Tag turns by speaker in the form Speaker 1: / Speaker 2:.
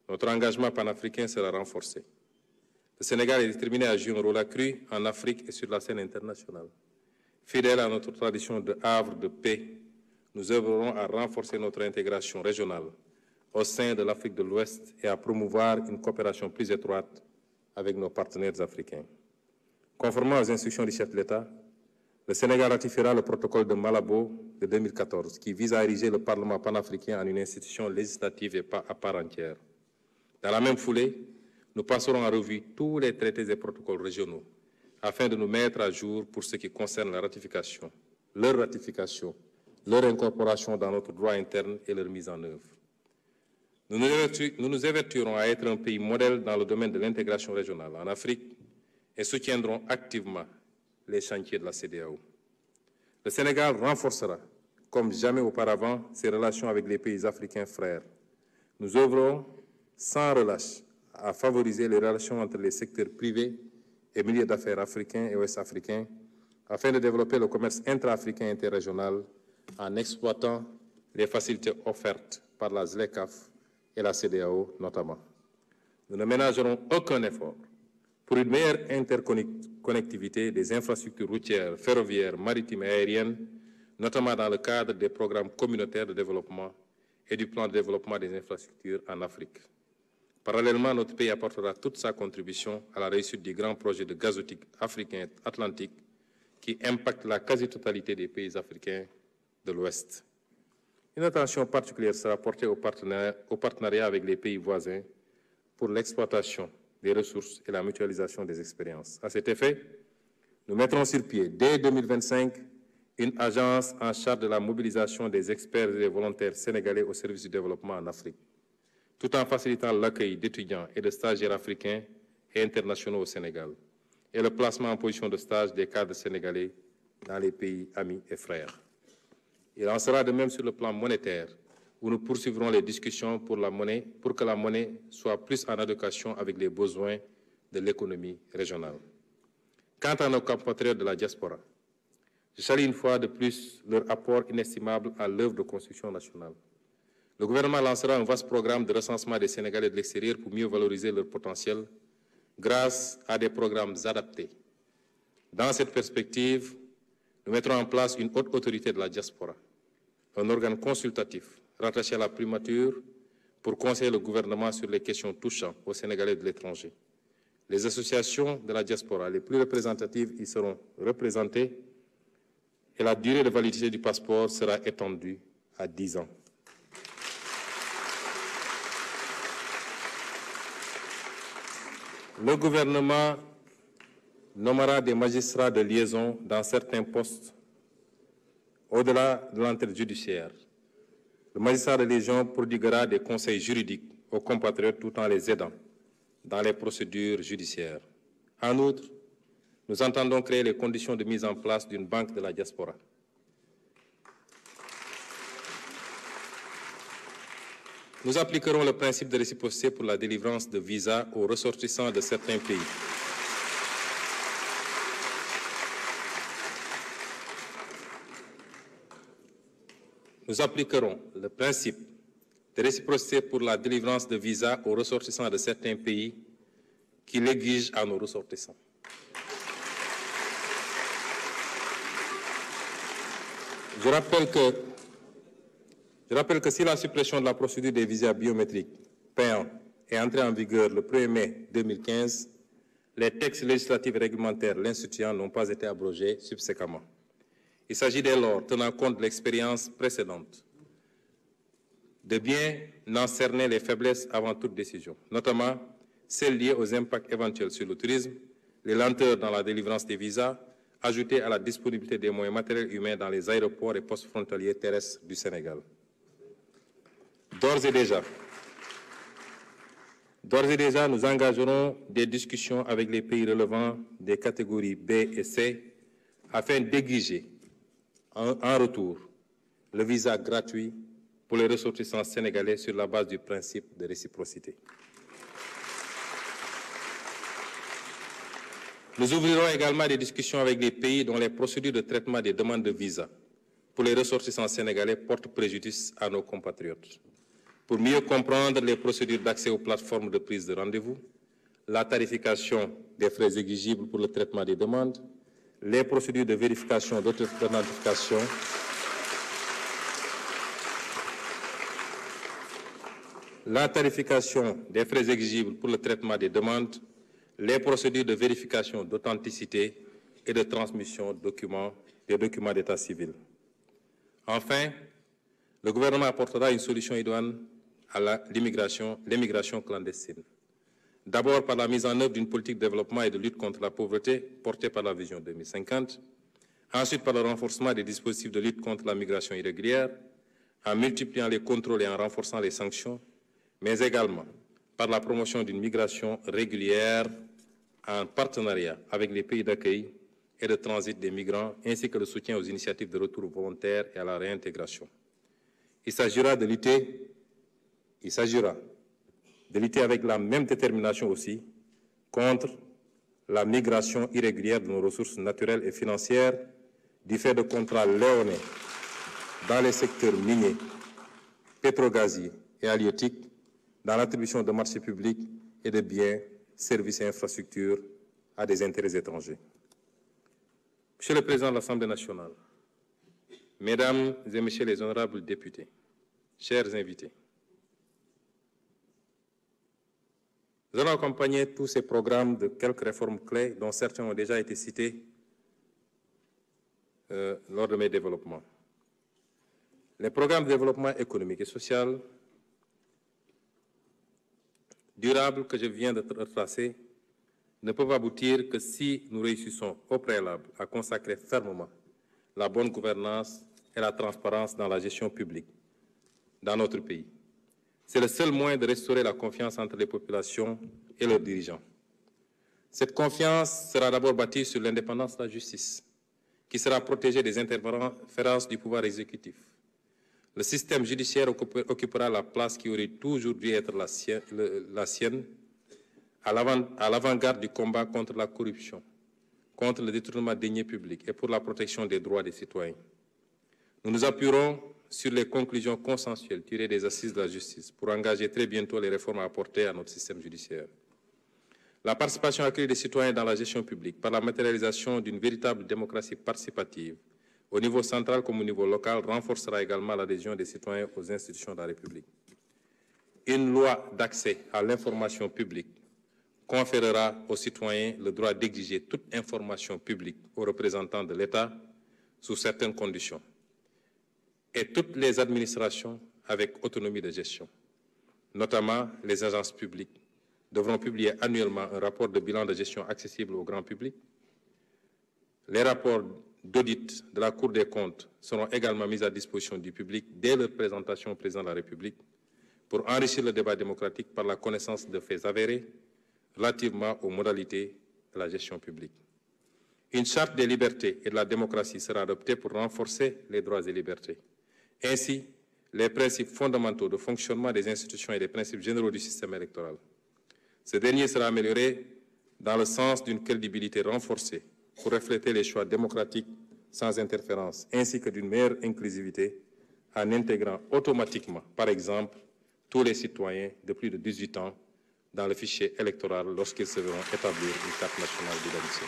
Speaker 1: Notre engagement panafricain sera renforcé. Le Sénégal est déterminé à jouer un rôle accru en Afrique et sur la scène internationale. Fidèle à notre tradition de havre de paix, nous œuvrerons à renforcer notre intégration régionale au sein de l'Afrique de l'Ouest et à promouvoir une coopération plus étroite avec nos partenaires africains. Conformément aux instructions du chef de l'État, le Sénégal ratifiera le protocole de Malabo de 2014 qui vise à ériger le Parlement panafricain en une institution législative et à part entière. Dans la même foulée, nous passerons en revue tous les traités et protocoles régionaux afin de nous mettre à jour pour ce qui concerne la ratification, leur incorporation dans notre droit interne et leur mise en œuvre. Nous nous évertuerons à être un pays modèle dans le domaine de l'intégration régionale en Afrique et soutiendrons activement les chantiers de la CEDEAO. Le Sénégal renforcera, comme jamais auparavant, ses relations avec les pays africains frères. Nous œuvrons sans relâche à favoriser les relations entre les secteurs privés et milieux d'affaires africains et ouest-africains afin de développer le commerce intra-africain et interrégional en exploitant les facilités offertes par la ZLECAf et la CEDEAO notamment. Nous ne ménagerons aucun effort pour une meilleure interconnectivité des infrastructures routières, ferroviaires, maritimes et aériennes, notamment dans le cadre des programmes communautaires de développement et du plan de développement des infrastructures en Afrique. Parallèlement, notre pays apportera toute sa contribution à la réussite du grand projet de gazoduc africain atlantique qui impacte la quasi-totalité des pays africains de l'Ouest. Une attention particulière sera portée au partenariat avec les pays voisins pour l'exploitation des ressources et la mutualisation des expériences. À cet effet, nous mettrons sur pied, dès 2025, une agence en charge de la mobilisation des experts et des volontaires sénégalais au service du développement en Afrique, tout en facilitant l'accueil d'étudiants et de stagiaires africains et internationaux au Sénégal, et le placement en position de stage des cadres sénégalais dans les pays amis et frères. Il en sera de même sur le plan monétaire, où nous poursuivrons les discussions pour que la monnaie soit plus en adéquation avec les besoins de l'économie régionale. Quant à nos compatriotes de la diaspora, je salue une fois de plus leur apport inestimable à l'œuvre de construction nationale. Le gouvernement lancera un vaste programme de recensement des Sénégalais de l'extérieur pour mieux valoriser leur potentiel grâce à des programmes adaptés. Dans cette perspective, nous mettrons en place une haute autorité de la diaspora, un organe consultatif rattaché à la primature pour conseiller le gouvernement sur les questions touchant aux Sénégalais de l'étranger. Les associations de la diaspora les plus représentatives y seront représentées et la durée de validité du passeport sera étendue à 10 ans. Le gouvernement nommera des magistrats de liaison dans certains postes au-delà de l'entrée judiciaire. Le magistrat de liaison prodiguera des conseils juridiques aux compatriotes tout en les aidant dans les procédures judiciaires. En outre, nous entendons créer les conditions de mise en place d'une banque de la diaspora. Nous appliquerons le principe de réciprocité pour la délivrance de visas aux ressortissants de certains pays. Nous appliquerons le principe de réciprocité pour la délivrance de visas aux ressortissants de certains pays qui l'exigent à nos ressortissants. Je rappelle que si la suppression de la procédure des visas biométriques payants est entrée en vigueur le 1er mai 2015, les textes législatifs et réglementaires l'instituant n'ont pas été abrogés subséquemment. Il s'agit dès lors, tenant compte de l'expérience précédente, de bien en cerner les faiblesses avant toute décision, notamment celles liées aux impacts éventuels sur le tourisme, les lenteurs dans la délivrance des visas, ajoutées à la disponibilité des moyens matériels et humains dans les aéroports et postes frontaliers terrestres du Sénégal. D'ores et déjà, nous engagerons des discussions avec les pays relevant des catégories B et C afin d'exiger en retour le visa gratuit pour les ressortissants sénégalais sur la base du principe de réciprocité. Nous ouvrirons également des discussions avec les pays dont les procédures de traitement des demandes de visa pour les ressortissants sénégalais portent préjudice à nos compatriotes. pour mieux comprendre les procédures d'accès aux plateformes de prise de rendez-vous, la tarification des frais exigibles pour le traitement des demandes, les procédures de vérification d'authentification, la tarification des frais exigibles pour le traitement des demandes, les procédures de vérification d'authenticité et de transmission des documents d'état civil. Enfin, le gouvernement apportera une solution idoine à l'immigration clandestine. D'abord par la mise en œuvre d'une politique de développement et de lutte contre la pauvreté portée par la Vision 2050, ensuite par le renforcement des dispositifs de lutte contre la migration irrégulière, en multipliant les contrôles et en renforçant les sanctions, mais également par la promotion d'une migration régulière en partenariat avec les pays d'accueil et de transit des migrants, ainsi que le soutien aux initiatives de retour volontaire et à la réintégration. Il s'agira de lutter avec la même détermination aussi contre la migration irrégulière de nos ressources naturelles et financières du fait de contrats léonins dans les secteurs miniers, pétrogaziers et halieutiques, dans l'attribution de marchés publics et de biens, services et infrastructures à des intérêts étrangers. Monsieur le Président de l'Assemblée nationale, Mesdames et Messieurs les honorables députés, chers invités, nous allons accompagner tous ces programmes de quelques réformes clés dont certains ont déjà été cités lors de mes développements. Les programmes de développement économique et social durable que je viens de retracer ne peuvent aboutir que si nous réussissons au préalable à consacrer fermement la bonne gouvernance et la transparence dans la gestion publique dans notre pays. C'est le seul moyen de restaurer la confiance entre les populations et leurs dirigeants. Cette confiance sera d'abord bâtie sur l'indépendance de la justice, qui sera protégée des interférences du pouvoir exécutif. Le système judiciaire occupera la place qui aurait toujours dû être la sienne, à l'avant-garde du combat contre la corruption, contre le détournement des deniers publics et pour la protection des droits des citoyens. Nous nous appuierons sur les conclusions consensuelles tirées des assises de la justice pour engager très bientôt les réformes à apporter à notre système judiciaire. La participation accrue des citoyens dans la gestion publique par la matérialisation d'une véritable démocratie participative au niveau central comme au niveau local renforcera également l'adhésion des citoyens aux institutions de la République. Une loi d'accès à l'information publique conférera aux citoyens le droit d'exiger toute information publique aux représentants de l'État sous certaines conditions. Et toutes les administrations avec autonomie de gestion, notamment les agences publiques, devront publier annuellement un rapport de bilan de gestion accessible au grand public. Les rapports d'audit de la Cour des comptes seront également mis à disposition du public dès leur présentation au Président de la République pour enrichir le débat démocratique par la connaissance de faits avérés relativement aux modalités de la gestion publique. Une charte des libertés et de la démocratie sera adoptée pour renforcer les droits et libertés. Ainsi, les principes fondamentaux de fonctionnement des institutions et les principes généraux du système électoral. Ce dernier sera amélioré dans le sens d'une crédibilité renforcée pour refléter les choix démocratiques sans interférence, ainsi que d'une meilleure inclusivité en intégrant automatiquement, par exemple, tous les citoyens de plus de 18 ans dans le fichier électoral lorsqu'ils se verront établir une carte nationale d'identité.